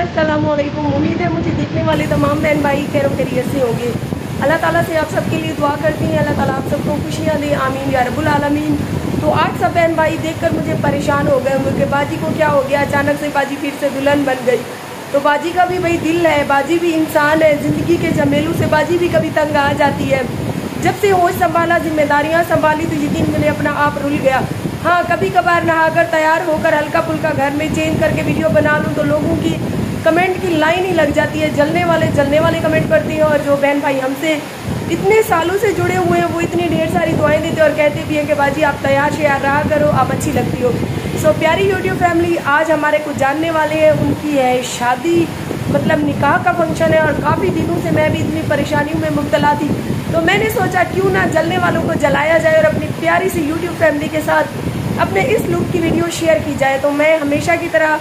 अस्सलामुअलैकुम। उम्मीद है मुझे देखने वाले तमाम बहन भाई खैर खैरियत से होंगे। अल्लाह ताला से आप सबके लिए दुआ करती हैं, अल्लाह ताला आप सबको खुशियाँ दे, आमीन या रब्बुल आलमीन। तो आज सब बहन भाई देखकर मुझे परेशान हो गए होंगे कि बाजी को क्या हो गया, अचानक से बाजी फिर से दुल्हन बन गई। तो बाजी का भी भाई दिल है, बाजी भी इंसान है, ज़िंदगी के झमेलों से बाजी भी कभी तंग आ जाती है। जब से होश संभाला, जिम्मेदारियाँ संभाली तो यकीन मैंने अपना आप रुल गया। हाँ, कभी कभार नहाकर तैयार होकर हल्का फुल्का घर में चेंज करके वीडियो बना लूँ तो लोगों की कमेंट की लाइन ही लग जाती है। जलने वाले कमेंट करती हैं, और जो बहन भाई हमसे इतने सालों से जुड़े हुए हैं वो इतनी ढेर सारी दुआएं देते और कहते भी हैं कि बाजी आप तैयार शेयार रहा करो, आप अच्छी लगती हो। सो प्यारी यूट्यूब फैमिली, आज हमारे कुछ जानने वाले हैं, उनकी है शादी, मतलब निकाह का फंक्शन है। और काफ़ी दिनों से मैं भी इतनी परेशानियों में मुब्तला थी, तो मैंने सोचा क्यों ना जलने वालों को जलाया जाए और अपनी प्यारी सी यूट्यूब फैमिली के साथ अपने इस लुक की वीडियो शेयर की जाए। तो मैं हमेशा की तरह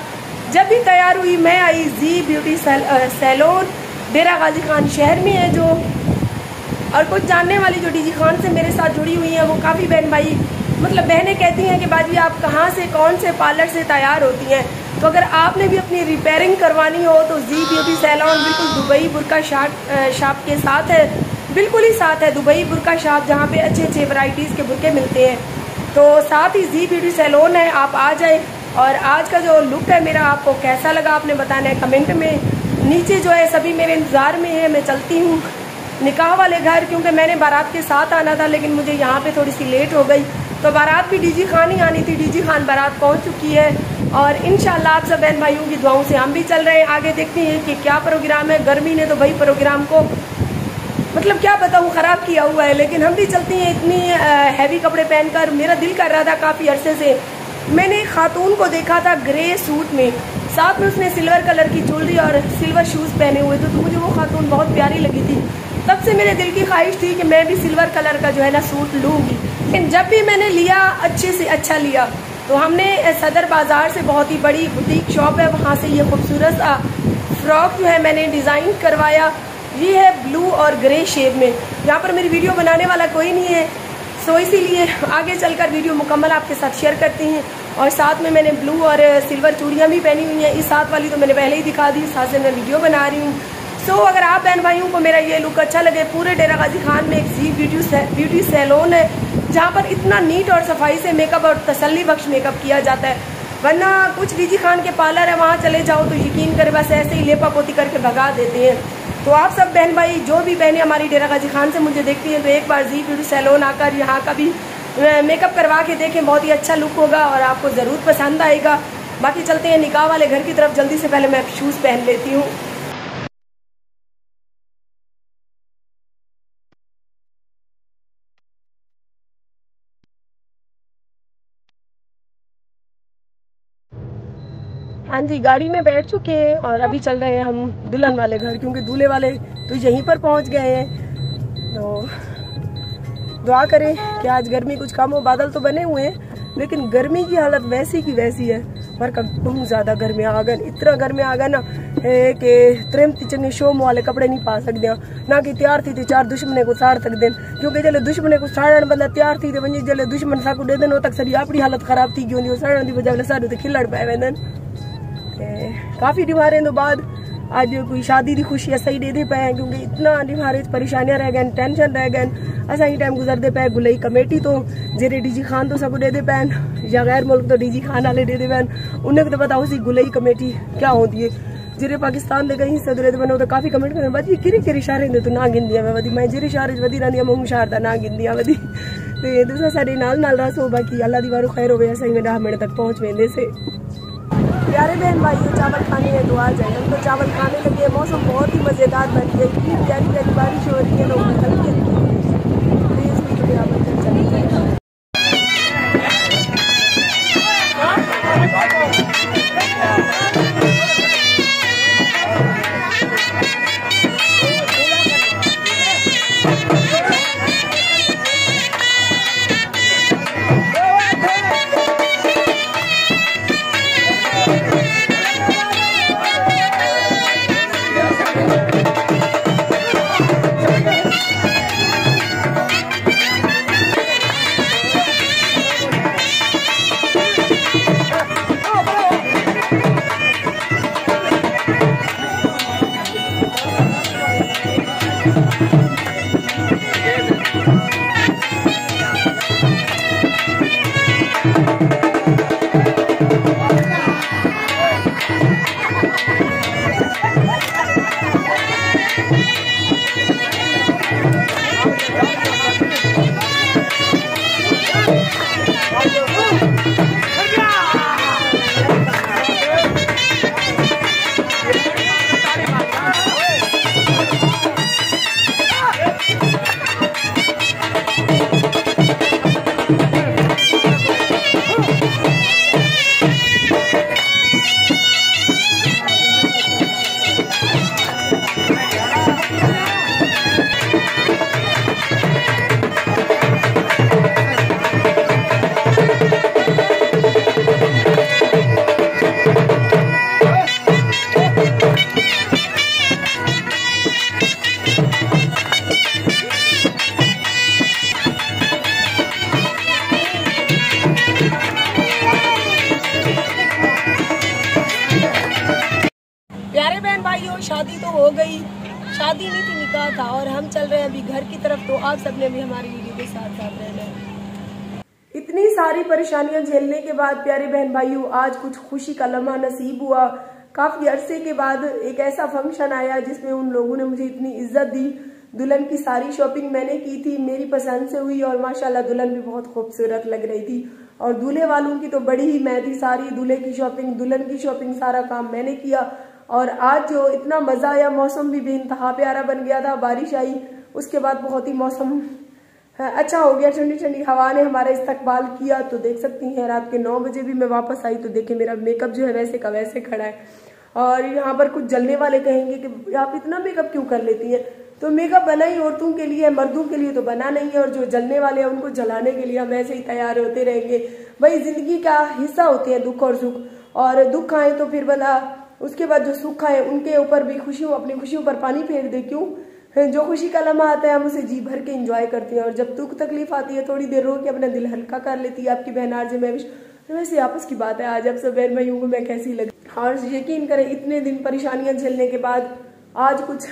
जब भी तैयार हुई मैं आई जी ब्यूटी सैलून, डेरा गाजी खान शहर में है जो। और कुछ जानने वाली जो डीजी खान से मेरे साथ जुड़ी हुई हैं वो काफ़ी बहन भाई मतलब बहनें कहती हैं कि बाजी आप कहाँ से कौन से पार्लर से तैयार होती हैं। तो अगर आपने भी अपनी रिपेयरिंग करवानी हो तो जी ब्यूटी सैलून बिल्कुल दुबई बुरका शॉप के साथ है, बिल्कुल ही साथ है दुबई बुरका शॉप, जहाँ पे अच्छे अच्छे वैरायटीज़ के बुरके मिलते हैं। तो साथ ही जी ब्यूटी सैलून है, आप आ जाए। और आज का जो लुक है मेरा आपको कैसा लगा आपने बताना है कमेंट में। नीचे जो है सभी मेरे इंतज़ार में है, मैं चलती हूँ निकाह वाले घर, क्योंकि मैंने बारात के साथ आना था लेकिन मुझे यहाँ पे थोड़ी सी लेट हो गई। तो बारात भी डीजी खान ही आनी थी, डीजी खान बारात पहुँच चुकी है। और इंशाल्लाह आप सब बहन भाइयों की दुआओं से हम भी चल रहे हैं। आगे देखते हैं कि क्या प्रोग्राम है। गर्मी ने तो भाई प्रोग्राम को मतलब क्या बताऊँ ख़राब किया हुआ है, लेकिन हम भी चलती हैं इतनी हैवी कपड़े पहनकर। मेरा दिल कर रहा था काफ़ी अरसे से, मैंने एक खातून को देखा था ग्रे सूट में, साथ में उसने सिल्वर कलर की ज्वेलरी और सिल्वर शूज़ पहने हुए थे, तो मुझे वो खातून बहुत प्यारी लगी थी। तब से मेरे दिल की ख्वाहिश थी कि मैं भी सिल्वर कलर का जो है ना सूट लूँगी। लेकिन जब भी मैंने लिया अच्छे से अच्छा लिया। तो हमने सदर बाज़ार से बहुत ही बड़ी बुटीक शॉप है, वहाँ से ये खूबसूरत सा फ्रॉक जो है मैंने डिज़ाइन करवाया। ये है ब्लू और ग्रे शेड में। यहाँ पर मेरी वीडियो बनाने वाला कोई नहीं है, सो इसीलिए आगे चलकर वीडियो मुकम्मल आपके साथ शेयर करती हैं। और साथ में मैंने ब्लू और सिल्वर चूड़ियाँ भी पहनी हुई हैं। इस साथ वाली तो मैंने पहले ही दिखा दी, साथ से मैं वीडियो बना रही हूँ। सो अगर आप बहन भाइयों को मेरा ये लुक अच्छा लगे, पूरे डेरा गाजी खान में एक जी ब्यूटी सैलून है जहाँ पर इतना नीट और सफाई से मेकअप और तसल्ली बख्श मेकअप किया जाता है। वरना कुछ डीजी खान के पार्लर है, वहाँ चले जाओ तो यकीन करे बस ऐसे ही लेपा पोती करके भगा देते हैं। तो आप सब बहन भाई जो भी बहनें हमारी डेरा गाजी खान से मुझे देखती हैं तो एक बार जी ब्यूटी सैलून आकर यहाँ का भी मेकअप करवा के देखें, बहुत ही अच्छा लुक होगा और आपको ज़रूर पसंद आएगा। बाकी चलते हैं निकाह वाले घर की तरफ, जल्दी से पहले मैं शूज़ पहन लेती हूँ। हाँ जी, गाड़ी में बैठ चुके हैं और अभी चल रहे हैं हम दुल्हन वाले घर, क्योंकि दूल्हे वाले तो यहीं पर पहुंच गए हैं। तो दुआ करें कि आज गर्मी कुछ कम हो। बादल तो बने हुए हैं लेकिन गर्मी की हालत वैसी की वैसी है। पर बहुत ज़्यादा गर्मी आ गए, इतना गर्मी आ गया ना कि त्रेम तिचने शोम वाले कपड़े नहीं पा सकते ना कि तैयार थी चार दुश्मने को साड़ तक देन, क्योंकि जल्द दुश्मने को साड़न बंदा तैयार थी वही जल्द दुश्मन साकू दे देन तक सरी अपनी हालत खराब थी क्यों साड़न की वजह सारे तो खिलड़ पाए वेंदन। काफ़ी डिवारें तो बाद आज कोई शादी की खुशी असा ही दे पाए, क्योंकि इतना डिवारे परेशानियां रह गए, टेंशन रह गए, असा ही टाइम गुजरते पे। गुलई कमेटी तो जेरे डीजी खान तो सबको दे पैन या गैर मुल्क तो डीजी खान वाले दे पैन, उन्हें तो पता उसी गुलई कमेटी क्या होती है। जेरे पाकिस्तान दे कहीं सदरे बनो तो काफ़ी कमेंट करें बाजी किरी किरी शारे दे तो ना गिनदियां मैं वधी, मैं जेरे शारे वधी रही मैं शहर का ना गिनदियां वधी। तो ये दूसरा सारे नाल रसो, बाकी अल्लाह दी वारो खैर हो गया, सही में 10 मिनट तक पहुँच वेंदे से। प्यारे बहन भाई चावल खाने हैं, दुआ जाए। हम तो चावल खाने लगे, मौसम बहुत ही मज़ेदार बन गया, इतनी प्यारी प्यारी बारिश हो रही है, लोग हल्की प्यारे बहन भाइयों, शादी तो हो गई, शादी नहीं थी निकाह था, और हम चल रहे हैं अभी घर की तरफ। तो आप सबने भी हमारी वीडियो के साथ साथ रहना है। इतनी सारी परेशानियां झेलने के बाद प्यारे बहन भाइयों, आज कुछ खुशी का लम्हा नसीब हुआ। काफी अरसे के बाद एक ऐसा फंक्शन आया जिसमें उन लोगों ने मुझे इतनी इज्जत दी। दुल्हन की सारी शॉपिंग मैंने की थी, मेरी पसंद से हुई, और माशाल्लाह दुल्हन भी बहुत खूबसूरत लग रही थी। और दूल्हे वालों की तो बड़ी ही मैं थी, सारी दूल्हे की शॉपिंग, दुल्हन की शॉपिंग, सारा काम मैंने किया। और आज जो इतना मजा आया, मौसम भी बेइंतहा प्यारा बन गया था, बारिश आई, उसके बाद बहुत ही मौसम अच्छा हो गया, ठंडी ठंडी हवा ने हमारा इस्तकबाल किया। तो देख सकती हैं रात के 9 बजे भी मैं वापस आई तो देखिए मेरा मेकअप जो है वैसे का वैसे खड़ा है। और यहाँ पर कुछ जलने वाले कहेंगे कि आप इतना मेकअप क्यों कर लेती हैं, तो मेकअप बना ही औरतों के लिए, मर्दों के लिए तो बना नहीं है। और जो जलने वाले हैं उनको जलाने के लिए हम ऐसे ही तैयार होते रहेंगे। भाई जिंदगी का हिस्सा होते हैं दुख और सुख, और दुख आए तो फिर भला उसके बाद जो सुख आए उनके ऊपर भी खुशियों, अपनी खुशियों पर पानी फेर दे क्यों। जो खुशी का लम्हा आता है हम उसे जी भर के एंजॉय करते हैं, और जब दुख तकलीफ आती है थोड़ी देर रो के अपना दिल हल्का कर लेती है आपकी बहन आरजे महविश। वैसे आपस की बात है, आज आप सब बहन भाइयों को मैं कैसी लगी। और यकीन करें इतने दिन परेशानियां झेलने के बाद आज कुछ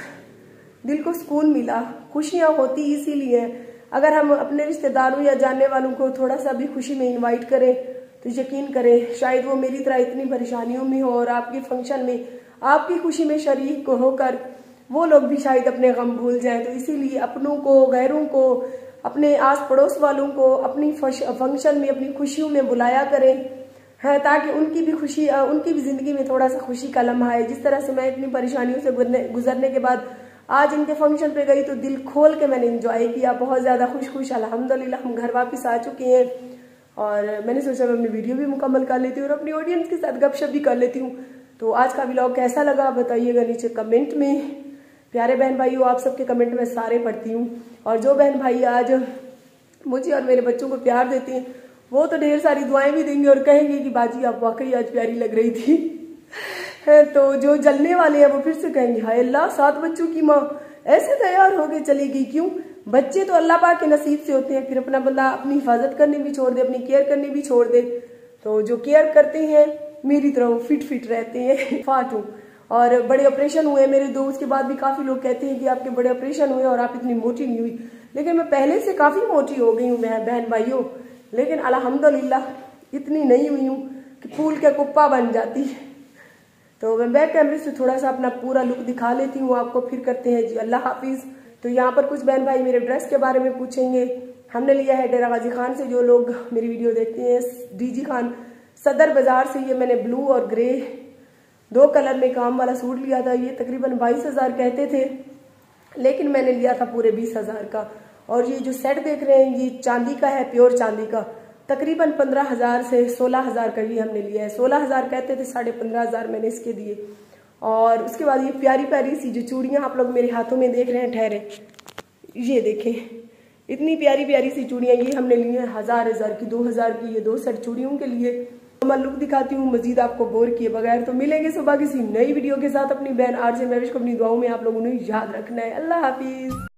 दिल को सुकून मिला। खुशियां होती इसीलिए अगर हम अपने रिश्तेदारों या जानने वालों को थोड़ा सा भी खुशी में इन्वाइट करें तो यकीन करें शायद वो मेरी तरह इतनी परेशानियों में हो, और आपके फंक्शन में आपकी खुशी में शरीक होकर वो लोग भी शायद अपने गम भूल जाएं। तो इसीलिए अपनों को, गैरों को, अपने आस पड़ोस वालों को अपनी फंक्शन में, अपनी खुशियों में बुलाया करें, है, ताकि उनकी भी खुशी, उनकी भी जिंदगी में थोड़ा सा खुशी का लम्हा है। जिस तरह से मैं इतनी परेशानियों से गुजरने के बाद आज इनके फंक्शन पे गई तो दिल खोल के मैंने एंजॉय किया, बहुत ज्यादा खुश अल्हम्दुलिल्लाह। हम घर वापस आ चुके हैं और मैंने सोचा मैं अपनी वीडियो भी मुकम्मल कर लेती हूँ और अपनी ऑडियंस के साथ गपशप भी कर लेती हूँ। तो आज का व्लॉग कैसा लगा बताइएगा नीचे कमेंट में। प्यारे बहन भाइयों, आप सबके कमेंट में सारे पढ़ती हूँ, और जो बहन भाई आज मुझे और मेरे बच्चों को प्यार देते हैं वो तो ढेर सारी दुआएं भी देंगे और कहेंगे कि बाजी आप वाकई आज प्यारी लग रही थी। तो जो जलने वाले हैं वो फिर से कहेंगे हाय अल्लाह, 7 बच्चों की माँ ऐसे तैयार होके चली गई क्यों। बच्चे तो अल्लाह पाक के नसीब से होते हैं, फिर अपना बंदा अपनी हिफाजत करनी भी छोड़ दे, अपनी केयर करनी भी छोड़ दे। तो जो केयर करते हैं मेरी तरह वो फिट रहते हैं। फाट हूँ और बड़े ऑपरेशन हुए मेरे 2, उसके बाद भी काफी लोग कहते हैं कि आपके बड़े ऑपरेशन हुए और आप इतनी मोटी नहीं हुई, लेकिन मैं पहले से काफी मोटी हो गई हूँ मैं बहन भाइयों, लेकिन अल्हम्दुलिल्लाह इतनी नहीं हुई हूँ कि फूल के कुप्पा बन जाती। तो मैं बैक कैमरे से थोड़ा सा अपना पूरा लुक दिखा लेती हूँ आपको, फिर करते हैं जी अल्लाह हाफिज। तो यहाँ पर कुछ बहन भाई मेरे ड्रेस के बारे में पूछेंगे। हमने लिया है डेरा गाजी खान से, जो लोग मेरी वीडियो देखते हैं डीजी खान सदर बाजार से। ये मैंने ब्लू और ग्रे 2 कलर में काम वाला सूट लिया था। ये तकरीबन 22,000 कहते थे, लेकिन मैंने लिया था पूरे 20,000 का। और ये जो सेट देख रहे हैं ये चांदी का है, प्योर चांदी का, तकरीबन 15,000 से 16,000 का ये हमने लिया है। 16,000 कहते थे, 15,500 मैंने इसके दिए। और उसके बाद ये प्यारी प्यारी सी जो चूड़ियां आप लोग मेरे हाथों में देख रहे हैं, ठहरे ये देखें, इतनी प्यारी प्यारी सी चूड़ियां ये हमने ली हैं 1000 की, 2000 की, ये 2 सेट चूड़ियों के लिए। तो मैं लुक दिखाती हूँ मजीद आपको बोर किए बगैर। तो मिलेंगे सुबह किसी नई वीडियो के साथ। अपनी बहन आरजे महविश को अपनी दुआओं में आप लोगों ने याद रखना है। अल्लाह हाफिज।